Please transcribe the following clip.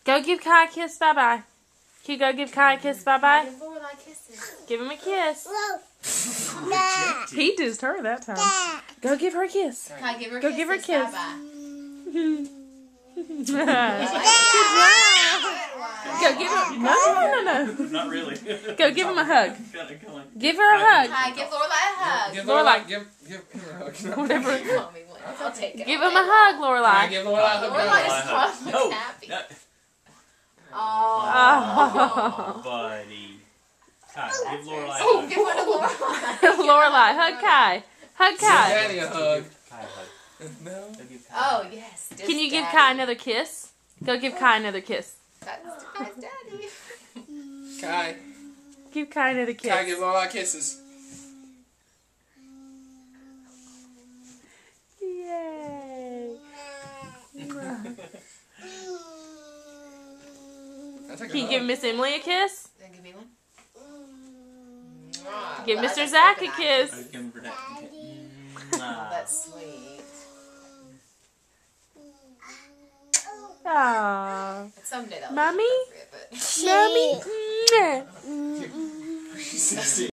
Go give Kai a kiss. Bye-bye. Can you go give Kai a kiss? Bye-bye. Give Lorelai kisses. Give him a kiss. He dissed her that time. Go give her a kiss. Kai, give her Go kisses. give her a kiss. Bye-bye. Good job. Go give him. No. Not really. Go give him a hug. Kinda. Give her a hug. Kai, give Lorelai a hug. Give Lorelai. Give him a hug. Whatever. You call me one. I'll take it. Give all him a day hug, long. Lorelai. Give Lorelai a hug. Lorelai is probably No. happy. No. Oh. Oh, buddy. Kai, give Lorelai a Oh, hug. give one to Lorelai. Lorelai, hug Kai. Hug Give Kai. Daddy a hug. Kai a hug. No. Go give Kai a Oh, hug. yes. Can you give Daddy. Kai another kiss? Go give Kai another kiss. That's Kai's daddy. Kai. Give Kai another kiss. Kai, give Lorelai kisses. Yay. Can you give Miss Emily a kiss? Then give me one. Give Well, I Mr. just Zach a opened kiss. Oh, give him for that. Okay. Oh, that's sweet. Aww. Someday that'll Mommy? be appropriate, but... Mommy? Mwah. She's